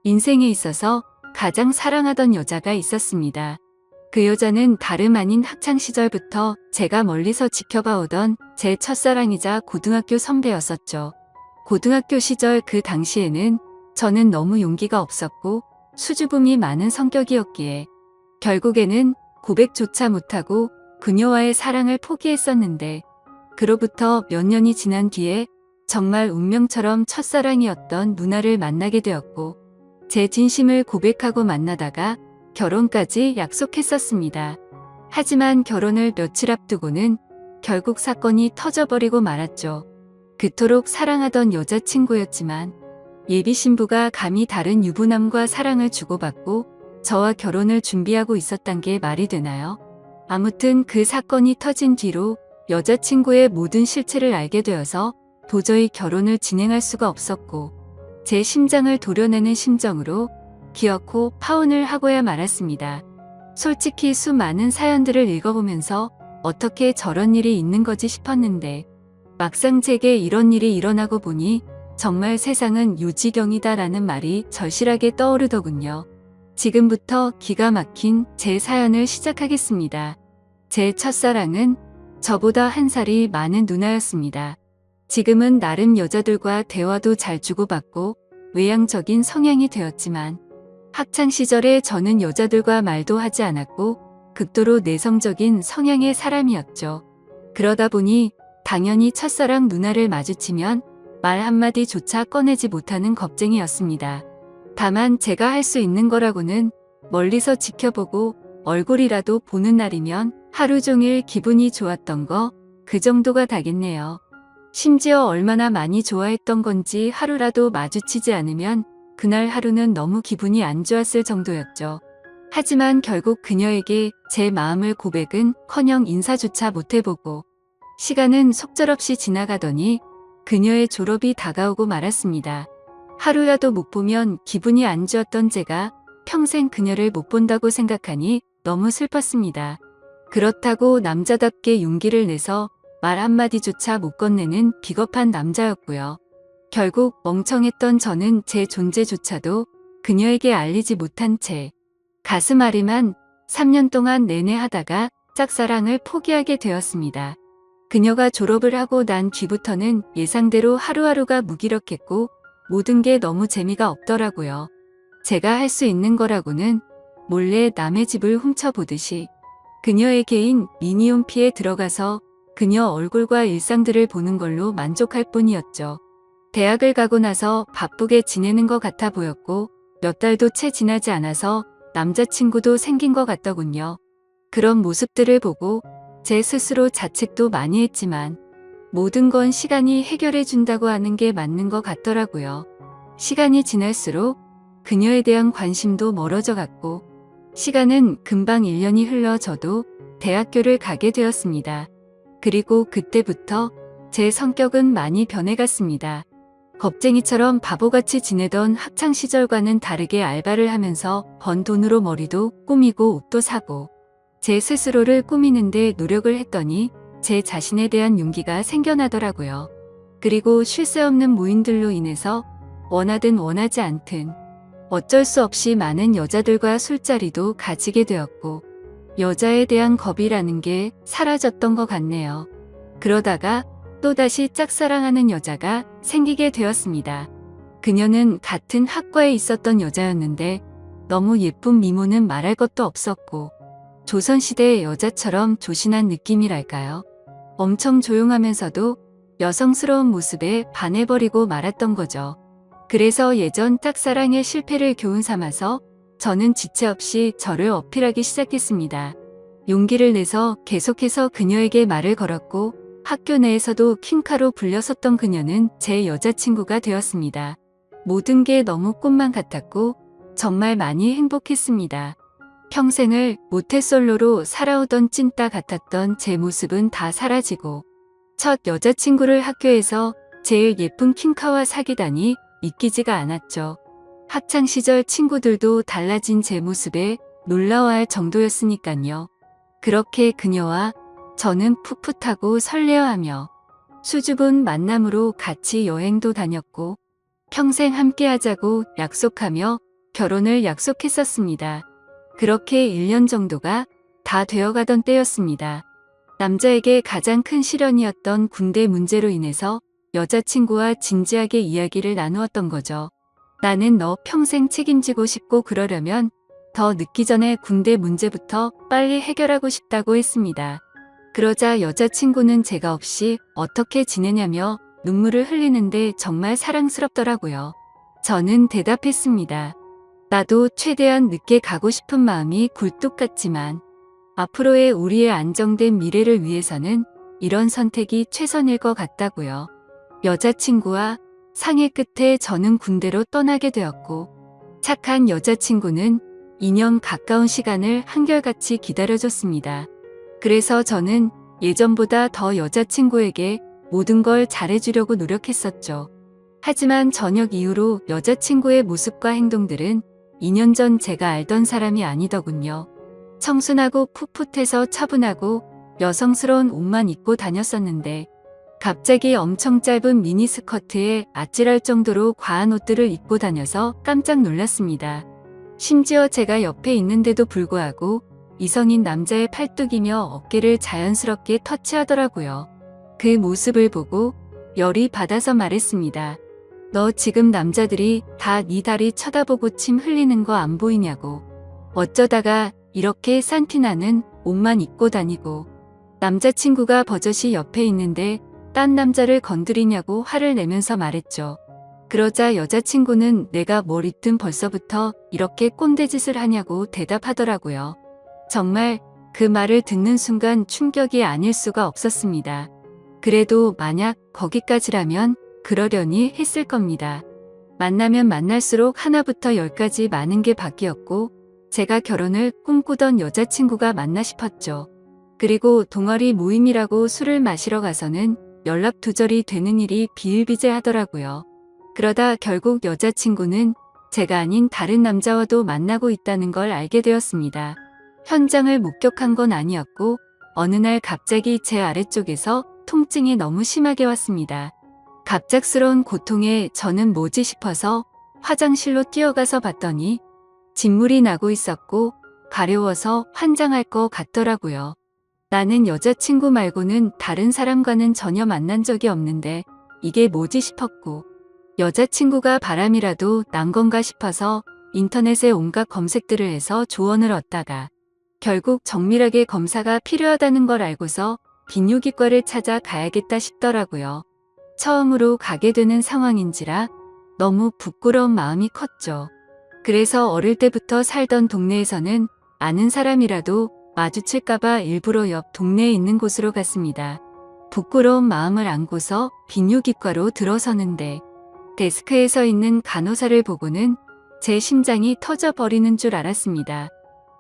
인생에 있어서 가장 사랑하던 여자가 있었습니다. 그 여자는 다름 아닌 학창시절부터 제가 멀리서 지켜봐오던 제 첫사랑이자 고등학교 선배였었죠. 고등학교 시절 그 당시에는 저는 너무 용기가 없었고 수줍음이 많은 성격이었기에 결국에는 고백조차 못하고 그녀와의 사랑을 포기했었는데, 그로부터 몇 년이 지난 뒤에 정말 운명처럼 첫사랑이었던 누나를 만나게 되었고, 제 진심을 고백하고 만나다가 결혼까지 약속했었습니다. 하지만 결혼을 며칠 앞두고는 결국 사건이 터져버리고 말았죠. 그토록 사랑하던 여자친구였지만 예비 신부가 감히 다른 유부남과 사랑을 주고받고 저와 결혼을 준비하고 있었단 게 말이 되나요? 아무튼 그 사건이 터진 뒤로 여자친구의 모든 실체를 알게 되어서 도저히 결혼을 진행할 수가 없었고, 제 심장을 도려내는 심정으로 기어코 파혼을 하고야 말았습니다. 솔직히 수많은 사연들을 읽어보면서 어떻게 저런 일이 있는 거지 싶었는데, 막상 제게 이런 일이 일어나고 보니 정말 세상은 유지경이다라는 말이 절실하게 떠오르더군요. 지금부터 기가 막힌 제 사연을 시작하겠습니다. 제 첫사랑은 저보다 한 살이 많은 누나였습니다. 지금은 나름 여자들과 대화도 잘 주고받고 외향적인 성향이 되었지만, 학창시절에 저는 여자들과 말도 하지 않았고 극도로 내성적인 성향의 사람이었죠. 그러다 보니 당연히 첫사랑 누나를 마주치면 말 한마디조차 꺼내지 못하는 겁쟁이였습니다. 다만 제가 할 수 있는 거라고는 멀리서 지켜보고 얼굴이라도 보는 날이면 하루 종일 기분이 좋았던 거, 그 정도가 다겠네요. 심지어 얼마나 많이 좋아했던 건지 하루라도 마주치지 않으면 그날 하루는 너무 기분이 안 좋았을 정도였죠. 하지만 결국 그녀에게 제 마음을 고백은커녕 인사조차 못해보고 시간은 속절없이 지나가더니 그녀의 졸업이 다가오고 말았습니다. 하루라도 못 보면 기분이 안 좋았던 제가 평생 그녀를 못 본다고 생각하니 너무 슬펐습니다. 그렇다고 남자답게 용기를 내서 말 한마디조차 못 건네는 비겁한 남자였고요. 결국 멍청했던 저는 제 존재조차도 그녀에게 알리지 못한 채 가슴 아리만 3년 동안 내내 하다가 짝사랑을 포기하게 되었습니다. 그녀가 졸업을 하고 난 뒤부터는 예상대로 하루하루가 무기력했고 모든 게 너무 재미가 없더라고요. 제가 할 수 있는 거라고는 몰래 남의 집을 훔쳐보듯이 그녀의 개인 미니홈피에 들어가서 그녀 얼굴과 일상들을 보는 걸로 만족할 뿐이었죠. 대학을 가고 나서 바쁘게 지내는 것 같아 보였고 몇 달도 채 지나지 않아서 남자친구도 생긴 것 같더군요. 그런 모습들을 보고 제 스스로 자책도 많이 했지만 모든 건 시간이 해결해 준다고 하는 게 맞는 것 같더라고요. 시간이 지날수록 그녀에 대한 관심도 멀어져 갔고 시간은 금방 1년이 흘러 저도 대학교를 가게 되었습니다. 그리고 그때부터 제 성격은 많이 변해갔습니다. 겁쟁이처럼 바보같이 지내던 학창시절과는 다르게 알바를 하면서 번 돈으로 머리도 꾸미고 옷도 사고 제 스스로를 꾸미는데 노력을 했더니 제 자신에 대한 용기가 생겨나더라고요. 그리고 쉴 새 없는 모임들로 인해서 원하든 원하지 않든 어쩔 수 없이 많은 여자들과 술자리도 가지게 되었고 여자에 대한 겁이라는 게 사라졌던 것 같네요. 그러다가 또다시 짝사랑하는 여자가 생기게 되었습니다. 그녀는 같은 학과에 있었던 여자였는데 너무 예쁜 미모는 말할 것도 없었고 조선시대의 여자처럼 조신한 느낌이랄까요. 엄청 조용하면서도 여성스러운 모습에 반해버리고 말았던 거죠. 그래서 예전 짝사랑의 실패를 교훈 삼아서 저는 지체 없이 저를 어필하기 시작했습니다. 용기를 내서 계속해서 그녀에게 말을 걸었고 학교 내에서도 퀸카로 불렸었던 그녀는 제 여자친구가 되었습니다. 모든 게 너무 꿈만 같았고 정말 많이 행복했습니다. 평생을 모태솔로로 살아오던 찐따 같았던 제 모습은 다 사라지고 첫 여자친구를 학교에서 제일 예쁜 퀸카와 사귀다니 믿기지가 않았죠. 학창시절 친구들도 달라진 제 모습에 놀라워할 정도였으니깐요. 그렇게 그녀와 저는 풋풋하고 설레어하며 수줍은 만남으로 같이 여행도 다녔고 평생 함께하자고 약속하며 결혼을 약속했었습니다. 그렇게 1년 정도가 다 되어가던 때였습니다. 남자에게 가장 큰 시련이었던 군대 문제로 인해서 여자친구와 진지하게 이야기를 나누었던 거죠. 나는 너 평생 책임지고 싶고 그러려면 더 늦기 전에 군대 문제부터 빨리 해결하고 싶다고 했습니다. 그러자 여자친구는 제가 없이 어떻게 지내냐며 눈물을 흘리는데 정말 사랑스럽더라고요. 저는 대답했습니다. 나도 최대한 늦게 가고 싶은 마음이 굴뚝 같지만 앞으로의 우리의 안정된 미래를 위해서는 이런 선택이 최선일 것 같다고요. 여자친구와 상의 끝에 저는 군대로 떠나게 되었고 착한 여자친구는 2년 가까운 시간을 한결같이 기다려줬습니다. 그래서 저는 예전보다 더 여자친구에게 모든 걸 잘해주려고 노력했었죠. 하지만 저녁 이후로 여자친구의 모습과 행동들은 2년 전 제가 알던 사람이 아니더군요. 청순하고 풋풋해서 차분하고 여성스러운 옷만 입고 다녔었는데 갑자기 엄청 짧은 미니스커트에 아찔할 정도로 과한 옷들을 입고 다녀서 깜짝 놀랐습니다. 심지어 제가 옆에 있는데도 불구하고 이성인 남자의 팔뚝이며 어깨를 자연스럽게 터치하더라고요. 그 모습을 보고 열이 받아서 말했습니다. 너 지금 남자들이 다 네 다리 쳐다보고 침 흘리는 거 안 보이냐고. 어쩌다가 이렇게 산티나는 옷만 입고 다니고. 남자친구가 버젓이 옆에 있는데 딴 남자를 건드리냐고 화를 내면서 말했죠. 그러자 여자친구는 내가 뭘 입든 벌써부터 이렇게 꼰대짓을 하냐고 대답하더라고요. 정말 그 말을 듣는 순간 충격이 아닐 수가 없었습니다. 그래도 만약 거기까지라면 그러려니 했을 겁니다. 만나면 만날수록 하나부터 열까지 많은 게 바뀌었고 제가 결혼을 꿈꾸던 여자친구가 맞나 싶었죠. 그리고 동아리 모임이라고 술을 마시러 가서는 연락 두절이 되는 일이 비일비재하더라고요. 그러다 결국 여자친구는 제가 아닌 다른 남자와도 만나고 있다는 걸 알게 되었습니다. 현장을 목격한 건 아니었고 어느 날 갑자기 제 아래쪽에서 통증이 너무 심하게 왔습니다. 갑작스러운 고통에 저는 뭐지 싶어서 화장실로 뛰어가서 봤더니 진물이 나고 있었고 가려워서 환장할 것 같더라고요. 나는 여자친구 말고는 다른 사람과는 전혀 만난 적이 없는데 이게 뭐지 싶었고 여자친구가 바람이라도 난 건가 싶어서 인터넷에 온갖 검색들을 해서 조언을 얻다가 결국 정밀하게 검사가 필요하다는 걸 알고서 비뇨기과를 찾아 가야겠다 싶더라고요. 처음으로 가게 되는 상황인지라 너무 부끄러운 마음이 컸죠. 그래서 어릴 때부터 살던 동네에서는 아는 사람이라도 마주칠까봐 일부러 옆 동네에 있는 곳으로 갔습니다. 부끄러운 마음을 안고서 비뇨기과로 들어서는데 데스크에 서 있는 간호사를 보고는 제 심장이 터져버리는 줄 알았습니다.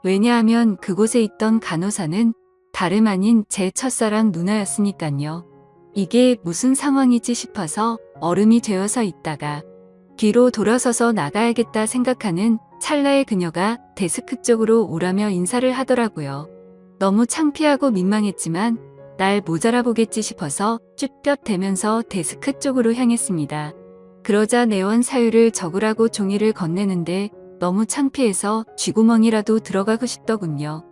왜냐하면 그곳에 있던 간호사는 다름 아닌 제 첫사랑 누나였으니깐요. 이게 무슨 상황이지 싶어서 얼음이 되어서 있다가 뒤로 돌아서서 나가야겠다 생각하는 찰나에 그녀가 데스크 쪽으로 오라며 인사를 하더라고요. 너무 창피하고 민망했지만 날 모자라보겠지 싶어서 쭈뼛대면서 데스크 쪽으로 향했습니다. 그러자 내원 사유를 적으라고 종이를 건네는데 너무 창피해서 쥐구멍이라도 들어가고 싶더군요.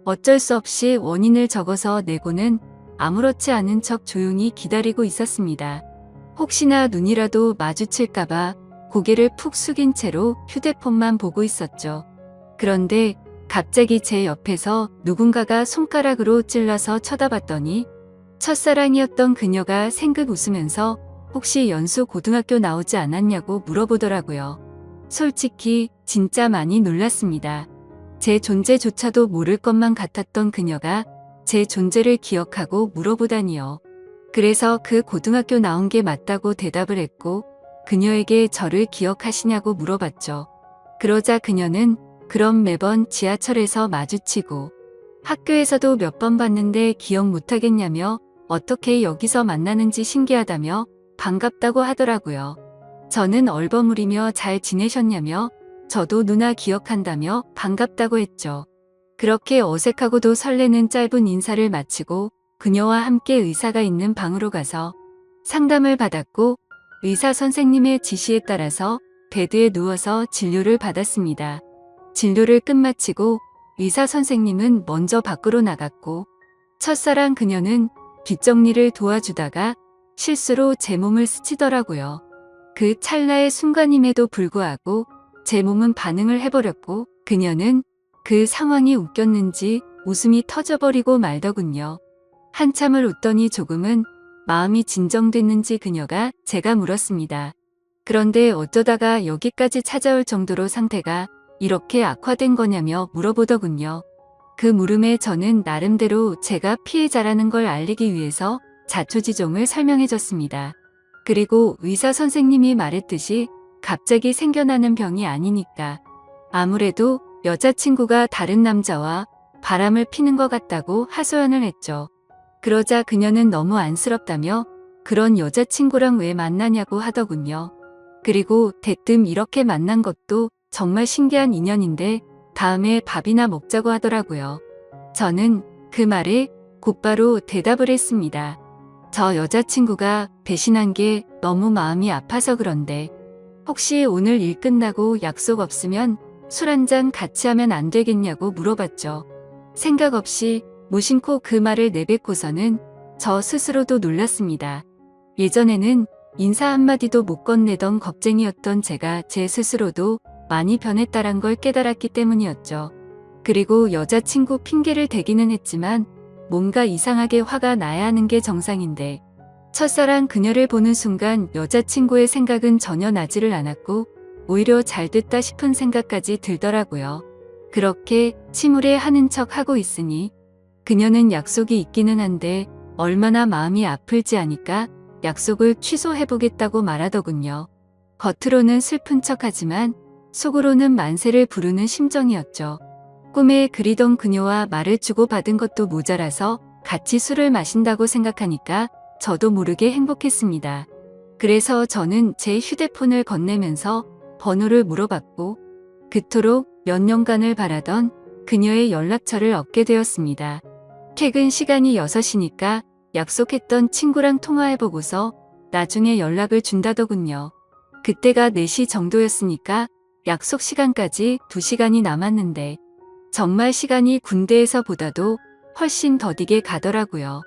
어쩔 수 없이 원인을 적어서 내고는 아무렇지 않은 척 조용히 기다리고 있었습니다. 혹시나 눈이라도 마주칠까봐 고개를 푹 숙인 채로 휴대폰만 보고 있었죠. 그런데 갑자기 제 옆에서 누군가가 손가락으로 찔러서 쳐다봤더니 첫사랑이었던 그녀가 생긋 웃으면서 혹시 연수 고등학교 나오지 않았냐고 물어보더라고요. 솔직히 진짜 많이 놀랐습니다. 제 존재조차도 모를 것만 같았던 그녀가 제 존재를 기억하고 물어보다니요. 그래서 그 고등학교 나온 게 맞다고 대답을 했고 그녀에게 저를 기억하시냐고 물어봤죠. 그러자 그녀는 그럼 매번 지하철에서 마주치고 학교에서도 몇 번 봤는데 기억 못하겠냐며 어떻게 여기서 만나는지 신기하다며 반갑다고 하더라고요. 저는 얼버무리며 잘 지내셨냐며 저도 누나 기억한다며 반갑다고 했죠. 그렇게 어색하고도 설레는 짧은 인사를 마치고 그녀와 함께 의사가 있는 방으로 가서 상담을 받았고 의사 선생님의 지시에 따라서 베드에 누워서 진료를 받았습니다. 진료를 끝마치고 의사 선생님은 먼저 밖으로 나갔고 첫사랑 그녀는 뒷정리를 도와주다가 실수로 제 몸을 스치더라고요. 그 찰나의 순간임에도 불구하고 제 몸은 반응을 해버렸고 그녀는 그 상황이 웃겼는지 웃음이 터져버리고 말더군요. 한참을 웃더니 조금은 마음이 진정됐는지 그녀가 제가 물었습니다. 그런데 어쩌다가 여기까지 찾아올 정도로 상태가 이렇게 악화된 거냐며 물어보더군요. 그 물음에 저는 나름대로 제가 피해자라는 걸 알리기 위해서 자초지종을 설명해줬습니다. 그리고 의사 선생님이 말했듯이 갑자기 생겨나는 병이 아니니까 아무래도 여자친구가 다른 남자와 바람을 피는 것 같다고 하소연을 했죠. 그러자 그녀는 너무 안쓰럽다며 그런 여자친구랑 왜 만나냐고 하더군요. 그리고 대뜸 이렇게 만난 것도 정말 신기한 인연인데 다음에 밥이나 먹자고 하더라고요. 저는 그 말에 곧바로 대답을 했습니다. 저 여자친구가 배신한 게 너무 마음이 아파서 그런데 혹시 오늘 일 끝나고 약속 없으면 술 한잔 같이 하면 안 되겠냐고 물어봤죠. 생각 없이 무심코 그 말을 내뱉고서는 저 스스로도 놀랐습니다. 예전에는 인사 한마디도 못 건네던 겁쟁이였던 제가 제 스스로도 많이 변했다란 걸 깨달았기 때문이었죠. 그리고 여자친구 핑계를 대기는 했지만 뭔가 이상하게 화가 나야 하는 게 정상인데 첫사랑 그녀를 보는 순간 여자친구의 생각은 전혀 나지를 않았고 오히려 잘 됐다 싶은 생각까지 들더라고요. 그렇게 침울해 하는 척 하고 있으니 그녀는 약속이 있기는 한데 얼마나 마음이 아플지 아니까 약속을 취소해보겠다고 말하더군요. 겉으로는 슬픈 척하지만 속으로는 만세를 부르는 심정이었죠. 꿈에 그리던 그녀와 말을 주고받은 것도 모자라서 같이 술을 마신다고 생각하니까 저도 모르게 행복했습니다. 그래서 저는 제 휴대폰을 건네면서 번호를 물어봤고 그토록 몇 년간을 바라던 그녀의 연락처를 얻게 되었습니다. 퇴근 시간이 6시니까 약속했던 친구랑 통화해보고서 나중에 연락을 준다더군요. 그때가 4시 정도였으니까 약속 시간까지 2시간이 남았는데 정말 시간이 군대에서보다도 훨씬 더디게 가더라고요.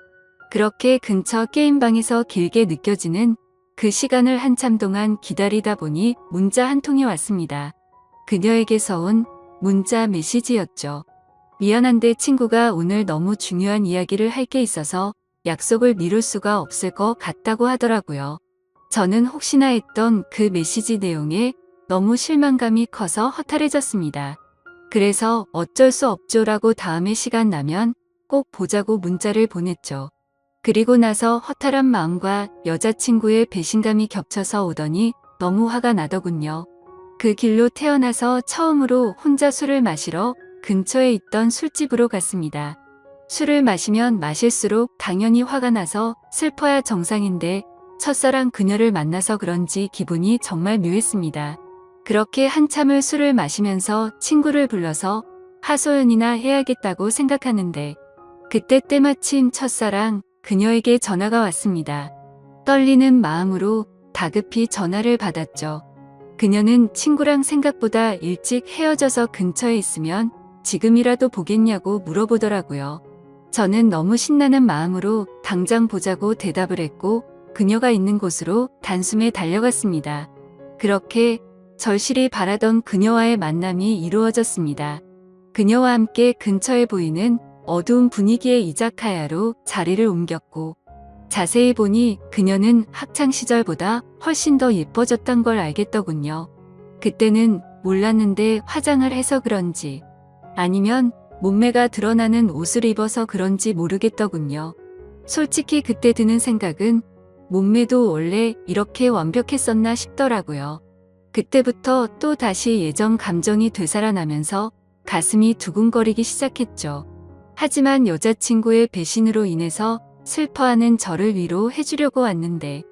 그렇게 근처 게임방에서 길게 느껴지는 그 시간을 한참 동안 기다리다 보니 문자 한 통이 왔습니다. 그녀에게서 온 문자 메시지였죠. 미안한데 친구가 오늘 너무 중요한 이야기를 할 게 있어서 약속을 미룰 수가 없을 것 같다고 하더라고요. 저는 혹시나 했던 그 메시지 내용에 너무 실망감이 커서 허탈해졌습니다. 그래서 어쩔 수 없죠라고 다음에 시간 나면 꼭 보자고 문자를 보냈죠. 그리고 나서 허탈한 마음과 여자친구의 배신감이 겹쳐서 오더니 너무 화가 나더군요. 그 길로 태어나서 처음으로 혼자 술을 마시러 근처에 있던 술집으로 갔습니다. 술을 마시면 마실수록 당연히 화가 나서 슬퍼야 정상인데 첫사랑 그녀를 만나서 그런지 기분이 정말 묘했습니다. 그렇게 한참을 술을 마시면서 친구를 불러서 하소연이나 해야겠다고 생각하는데 그때 때마침 첫사랑 그녀에게 전화가 왔습니다. 떨리는 마음으로 다급히 전화를 받았죠. 그녀는 친구랑 생각보다 일찍 헤어져서 근처에 있으면 지금이라도 보겠냐고 물어보더라고요. 저는 너무 신나는 마음으로 당장 보자고 대답을 했고 그녀가 있는 곳으로 단숨에 달려갔습니다. 그렇게 절실히 바라던 그녀와의 만남이 이루어졌습니다. 그녀와 함께 근처에 보이는 어두운 분위기의 이자카야로 자리를 옮겼고 자세히 보니 그녀는 학창시절보다 훨씬 더 예뻐졌던 걸 알겠더군요. 그때는 몰랐는데 화장을 해서 그런지 아니면 몸매가 드러나는 옷을 입어서 그런지 모르겠더군요. 솔직히 그때 드는 생각은 몸매도 원래 이렇게 완벽했었나 싶더라고요. 그때부터 또 다시 예전 감정이 되살아나면서 가슴이 두근거리기 시작했죠. 하지만 여자친구의 배신으로 인해서 슬퍼하는 저를 위로해주려고 왔는데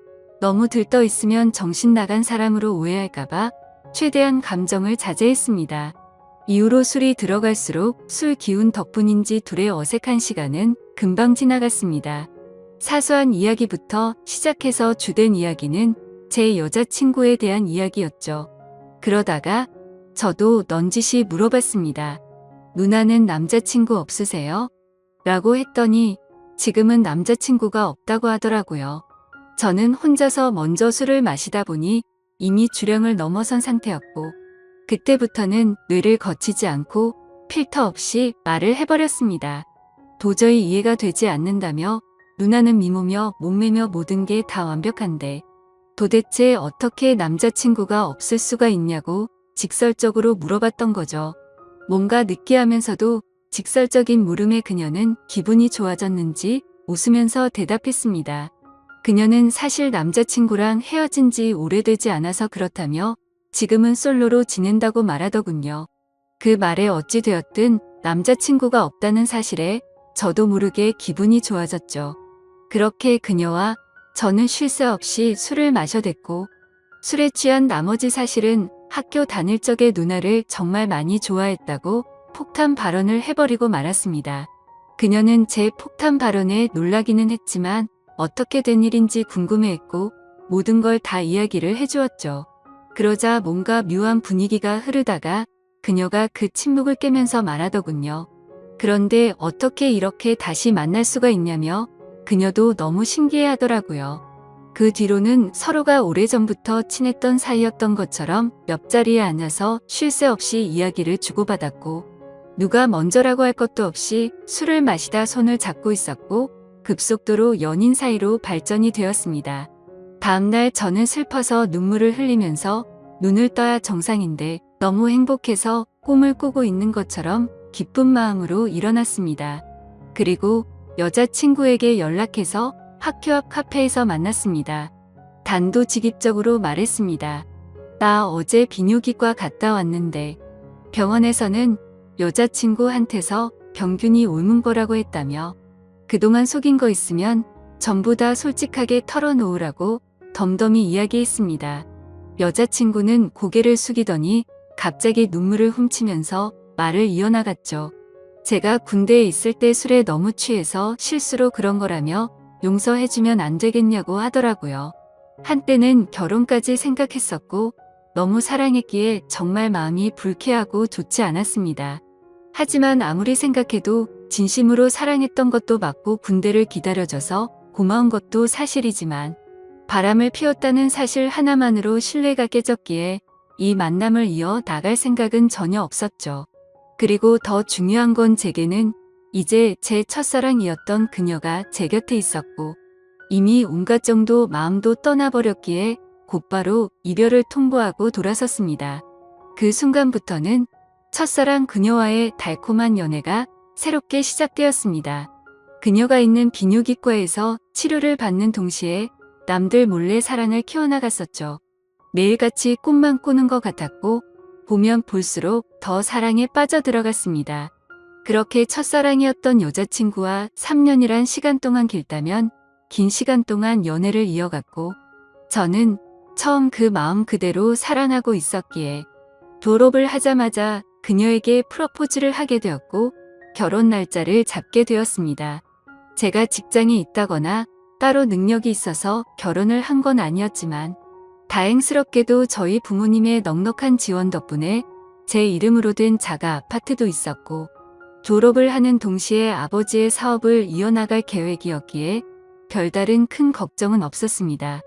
너무 들떠 있으면 정신 나간 사람으로 오해할까봐 최대한 감정을 자제했습니다. 이후로 술이 들어갈수록 술 기운 덕분인지 둘의 어색한 시간은 금방 지나갔습니다. 사소한 이야기부터 시작해서 주된 이야기는 제 여자친구에 대한 이야기였죠. 그러다가 저도 넌지시 물어봤습니다. 누나는 남자친구 없으세요? 라고 했더니 지금은 남자친구가 없다고 하더라고요. 저는 혼자서 먼저 술을 마시다 보니 이미 주량을 넘어선 상태였고 그때부터는 뇌를 거치지 않고 필터 없이 말을 해버렸습니다. 도저히 이해가 되지 않는다며 누나는 미모며 몸매며 모든 게 다 완벽한데 도대체 어떻게 남자친구가 없을 수가 있냐고 직설적으로 물어봤던 거죠. 뭔가 느끼하면서도 직설적인 물음에 그녀는 기분이 좋아졌는지 웃으면서 대답했습니다. 그녀는 사실 남자친구랑 헤어진 지 오래되지 않아서 그렇다며 지금은 솔로로 지낸다고 말하더군요. 그 말에 어찌 되었든 남자친구가 없다는 사실에 저도 모르게 기분이 좋아졌죠. 그렇게 그녀와 저는 쉴 새 없이 술을 마셔댔고 술에 취한 나머지 사실은 학교 다닐 적에 누나를 정말 많이 좋아했다고 폭탄 발언을 해버리고 말았습니다. 그녀는 제 폭탄 발언에 놀라기는 했지만 어떻게 된 일인지 궁금해했고 모든 걸 다 이야기를 해주었죠. 그러자 뭔가 묘한 분위기가 흐르다가 그녀가 그 침묵을 깨면서 말하더군요. 그런데 어떻게 이렇게 다시 만날 수가 있냐며 그녀도 너무 신기해하더라고요. 그 뒤로는 서로가 오래전부터 친했던 사이였던 것처럼 옆자리에 앉아서 쉴 새 없이 이야기를 주고받았고 누가 먼저라고 할 것도 없이 술을 마시다 손을 잡고 있었고 급속도로 연인 사이로 발전이 되었습니다. 다음날 저는 슬퍼서 눈물을 흘리면서 눈을 떠야 정상인데 너무 행복해서 꿈을 꾸고 있는 것처럼 기쁜 마음으로 일어났습니다. 그리고 여자친구에게 연락해서 학교 앞 카페에서 만났습니다. 단도직입적으로 말했습니다. 나 어제 비뇨기과 갔다 왔는데 병원에서는 여자친구한테서 병균이 옮은 거라고 했다며 그동안 속인 거 있으면 전부 다 솔직하게 털어놓으라고 덤덤히 이야기했습니다. 여자친구는 고개를 숙이더니 갑자기 눈물을 훔치면서 말을 이어나갔죠. 제가 군대에 있을 때 술에 너무 취해서 실수로 그런 거라며 용서해주면 안 되겠냐고 하더라고요. 한때는 결혼까지 생각했었고 너무 사랑했기에 정말 마음이 불쾌하고 좋지 않았습니다. 하지만 아무리 생각해도 진심으로 사랑했던 것도 맞고 군대를 기다려줘서 고마운 것도 사실이지만 바람을 피웠다는 사실 하나만으로 신뢰가 깨졌기에 이 만남을 이어 나갈 생각은 전혀 없었죠. 그리고 더 중요한 건 제게는 이제 제 첫사랑이었던 그녀가 제 곁에 있었고 이미 온갖 정도 마음도 떠나버렸기에 곧바로 이별을 통보하고 돌아섰습니다. 그 순간부터는 첫사랑 그녀와의 달콤한 연애가 새롭게 시작되었습니다. 그녀가 있는 비뇨기과에서 치료를 받는 동시에 남들 몰래 사랑을 키워나갔었죠. 매일같이 꿈만 꾸는 것 같았고 보면 볼수록 더 사랑에 빠져들어갔습니다. 그렇게 첫사랑이었던 여자친구와 3년이란 시간 동안 길다면 긴 시간 동안 연애를 이어갔고 저는 처음 그 마음 그대로 사랑하고 있었기에 졸업을 하자마자 그녀에게 프러포즈를 하게 되었고 결혼 날짜를 잡게 되었습니다. 제가 직장이 있다거나 따로 능력이 있어서 결혼을 한 건 아니었지만 다행스럽게도 저희 부모님의 넉넉한 지원 덕분에 제 이름으로 된 자가 아파트도 있었고 졸업을 하는 동시에 아버지의 사업을 이어나갈 계획이었기에 별다른 큰 걱정은 없었습니다.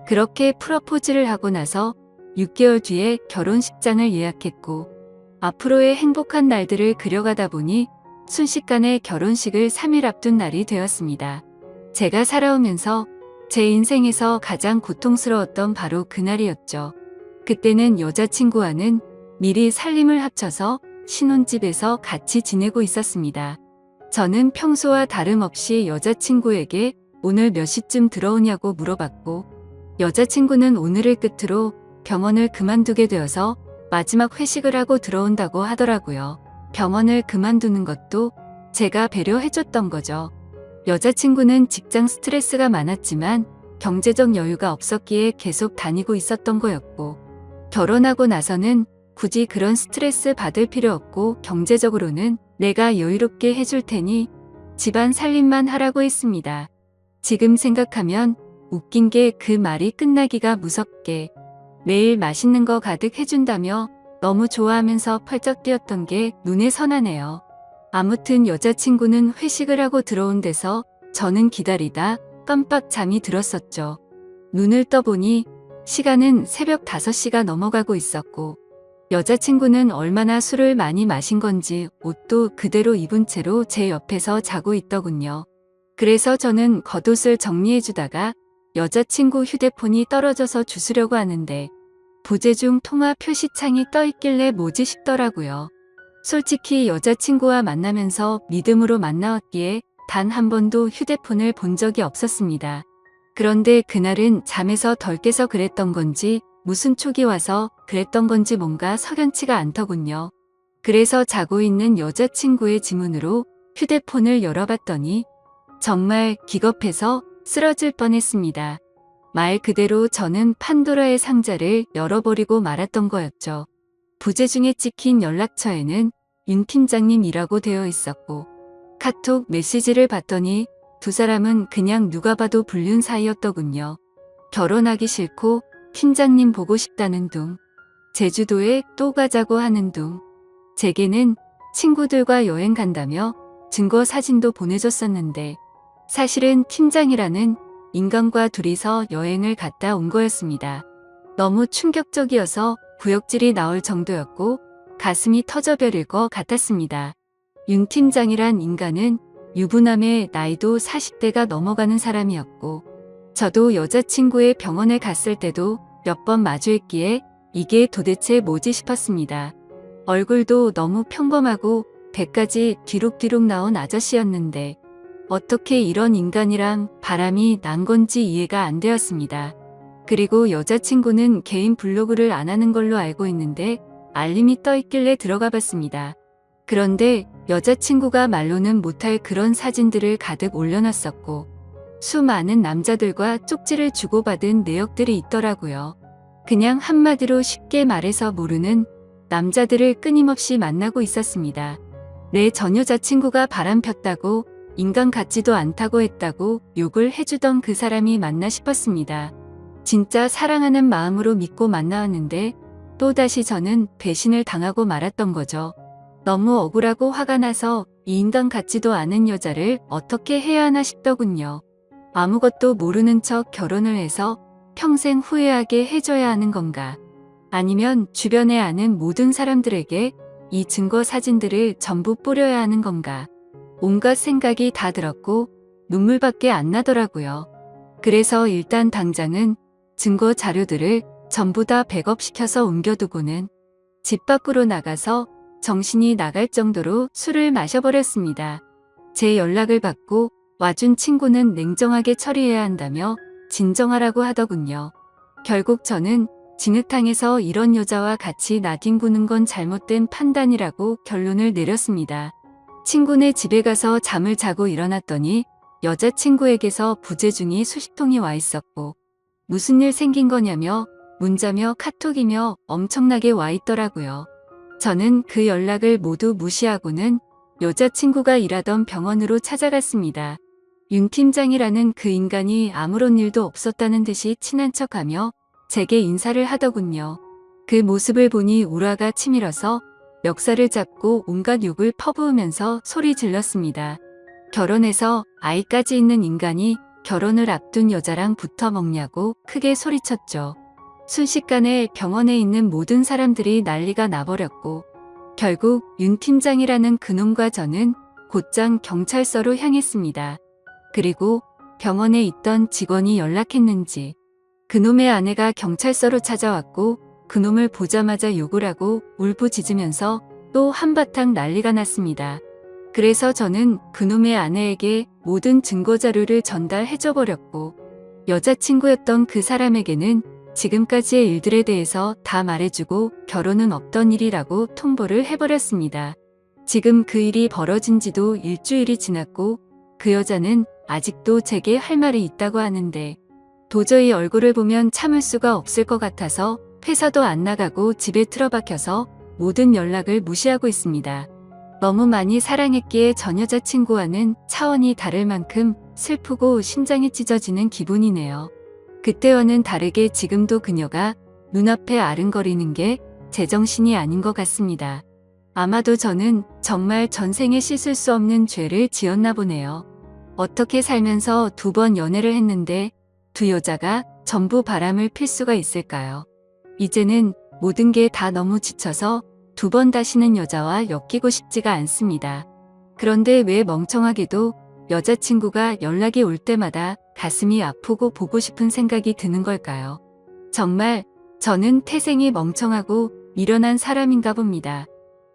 그렇게 프러포즈를 하고 나서 6개월 뒤에 결혼식장을 예약했고 앞으로의 행복한 날들을 그려가다 보니 순식간에 결혼식을 3일 앞둔 날이 되었습니다. 제가 살아오면서 제 인생에서 가장 고통스러웠던 바로 그날이었죠. 그때는 여자친구와는 미리 살림을 합쳐서 신혼집에서 같이 지내고 있었습니다. 저는 평소와 다름없이 여자친구에게 오늘 몇 시쯤 들어오냐고 물어봤고 여자친구는 오늘을 끝으로 병원을 그만두게 되어서 마지막 회식을 하고 들어온다고 하더라고요. 병원을 그만두는 것도 제가 배려해줬던 거죠. 여자친구는 직장 스트레스가 많았지만 경제적 여유가 없었기에 계속 다니고 있었던 거였고 결혼하고 나서는 굳이 그런 스트레스 받을 필요 없고 경제적으로는 내가 여유롭게 해줄 테니 집안 살림만 하라고 했습니다. 지금 생각하면 웃긴 게 그 말이 끝나기가 무섭게 매일 맛있는 거 가득 해준다며 너무 좋아하면서 펄쩍 뛰었던 게 눈에 선하네요. 아무튼 여자친구는 회식을 하고 들어온 데서 저는 기다리다 깜빡 잠이 들었었죠. 눈을 떠보니 시간은 새벽 5시가 넘어가고 있었고 여자친구는 얼마나 술을 많이 마신 건지 옷도 그대로 입은 채로 제 옆에서 자고 있더군요. 그래서 저는 겉옷을 정리해주다가 여자친구 휴대폰이 떨어져서 주우려고 하는데 부재중 통화 표시창이 떠있길래 뭐지 싶더라고요. 솔직히 여자친구와 만나면서 믿음으로 만나왔기에 단 한 번도 휴대폰을 본 적이 없었습니다. 그런데 그날은 잠에서 덜 깨서 그랬던 건지 무슨 촉이 와서 그랬던 건지 뭔가 석연치가 않더군요. 그래서 자고 있는 여자친구의 지문으로 휴대폰을 열어봤더니 정말 기겁해서 쓰러질 뻔했습니다. 말 그대로 저는 판도라의 상자를 열어버리고 말았던 거였죠. 부재중에 찍힌 연락처에는 윤 팀장님이라고 되어 있었고 카톡 메시지를 봤더니 두 사람은 그냥 누가 봐도 불륜 사이였더군요. 결혼하기 싫고 팀장님 보고 싶다는 둥, 제주도에 또 가자고 하는 둥, 제게는 친구들과 여행 간다며 증거 사진도 보내줬었는데 사실은 팀장이라는 인간과 둘이서 여행을 갔다 온 거였습니다. 너무 충격적이어서 구역질이 나올 정도였고 가슴이 터져버릴 것 같았습니다. 윤 팀장이란 인간은 유부남의 나이도 40대가 넘어가는 사람이었고 저도 여자친구의 병원에 갔을 때도 몇 번 마주했기에 이게 도대체 뭐지 싶었습니다. 얼굴도 너무 평범하고 배까지 뒤룩뒤룩 나온 아저씨였는데 어떻게 이런 인간이랑 바람이 난 건지 이해가 안 되었습니다. 그리고 여자친구는 개인 블로그를 안 하는 걸로 알고 있는데 알림이 떠 있길래 들어가 봤습니다. 그런데 여자친구가 말로는 못할 그런 사진들을 가득 올려놨었고 수많은 남자들과 쪽지를 주고받은 내역들이 있더라고요. 그냥 한마디로 쉽게 말해서 모르는 남자들을 끊임없이 만나고 있었습니다. 내 전 여자친구가 바람 폈다고 인간 같지도 않다고 했다고 욕을 해주던 그 사람이 맞나 싶었습니다. 진짜 사랑하는 마음으로 믿고 만나왔는데 또다시 저는 배신을 당하고 말았던 거죠. 너무 억울하고 화가 나서 이 인간 같지도 않은 여자를 어떻게 해야 하나 싶더군요. 아무것도 모르는 척 결혼을 해서 평생 후회하게 해줘야 하는 건가? 아니면 주변에 아는 모든 사람들에게 이 증거 사진들을 전부 뿌려야 하는 건가? 온갖 생각이 다 들었고 눈물밖에 안 나더라고요. 그래서 일단 당장은 증거 자료들을 전부 다 백업시켜서 옮겨두고는 집 밖으로 나가서 정신이 나갈 정도로 술을 마셔버렸습니다. 제 연락을 받고 와준 친구는 냉정하게 처리해야 한다며 진정하라고 하더군요. 결국 저는 진흙탕에서 이런 여자와 같이 나뒹구는 건 잘못된 판단이라고 결론을 내렸습니다. 친구네 집에 가서 잠을 자고 일어났더니 여자친구에게서 부재중이 수십 통이 와 있었고 무슨 일 생긴 거냐며 문자며 카톡이며 엄청나게 와 있더라고요. 저는 그 연락을 모두 무시하고는 여자친구가 일하던 병원으로 찾아갔습니다. 윤 팀장이라는 그 인간이 아무런 일도 없었다는 듯이 친한 척하며 제게 인사를 하더군요. 그 모습을 보니 우라가 치밀어서 멱살을 잡고 온갖 욕을 퍼부으면서 소리 질렀습니다. 결혼해서 아이까지 있는 인간이 결혼을 앞둔 여자랑 붙어 먹냐고 크게 소리쳤죠. 순식간에 병원에 있는 모든 사람들이 난리가 나버렸고 결국 윤 팀장이라는 그놈과 저는 곧장 경찰서로 향했습니다. 그리고 병원에 있던 직원이 연락했는지 그놈의 아내가 경찰서로 찾아왔고 그놈을 보자마자 욕을 하고 울부짖으면서 또 한바탕 난리가 났습니다. 그래서 저는 그놈의 아내에게 모든 증거자료를 전달해줘버렸고 여자친구였던 그 사람에게는 지금까지의 일들에 대해서 다 말해주고 결혼은 없던 일이라고 통보를 해버렸습니다. 지금 그 일이 벌어진 지도 일주일이 지났고 그 여자는 아직도 제게 할 말이 있다고 하는데 도저히 얼굴을 보면 참을 수가 없을 것 같아서 회사도 안 나가고 집에 틀어박혀서 모든 연락을 무시하고 있습니다. 너무 많이 사랑했기에 전 여자친구와는 차원이 다를 만큼 슬프고 심장이 찢어지는 기분이네요. 그때와는 다르게 지금도 그녀가 눈앞에 아른거리는 게 제정신이 아닌 것 같습니다. 아마도 저는 정말 전생에 씻을 수 없는 죄를 지었나 보네요. 어떻게 살면서 2번 연애를 했는데 2여자가 전부 바람을 필 수가 있을까요? 이제는 모든 게 다 너무 지쳐서 2번 다시는 여자와 엮이고 싶지가 않습니다. 그런데 왜 멍청하게도 여자친구가 연락이 올 때마다 가슴이 아프고 보고 싶은 생각이 드는 걸까요? 정말 저는 태생이 멍청하고 미련한 사람인가 봅니다.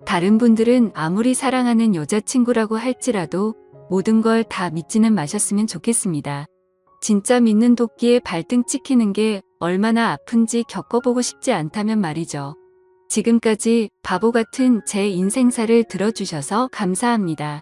다른 분들은 아무리 사랑하는 여자친구라고 할지라도 모든 걸 다 믿지는 마셨으면 좋겠습니다. 진짜 믿는 도끼에 발등 찍히는 게 얼마나 아픈지 겪어보고 싶지 않다면 말이죠. 지금까지 바보 같은 제 인생사를 들어주셔서 감사합니다.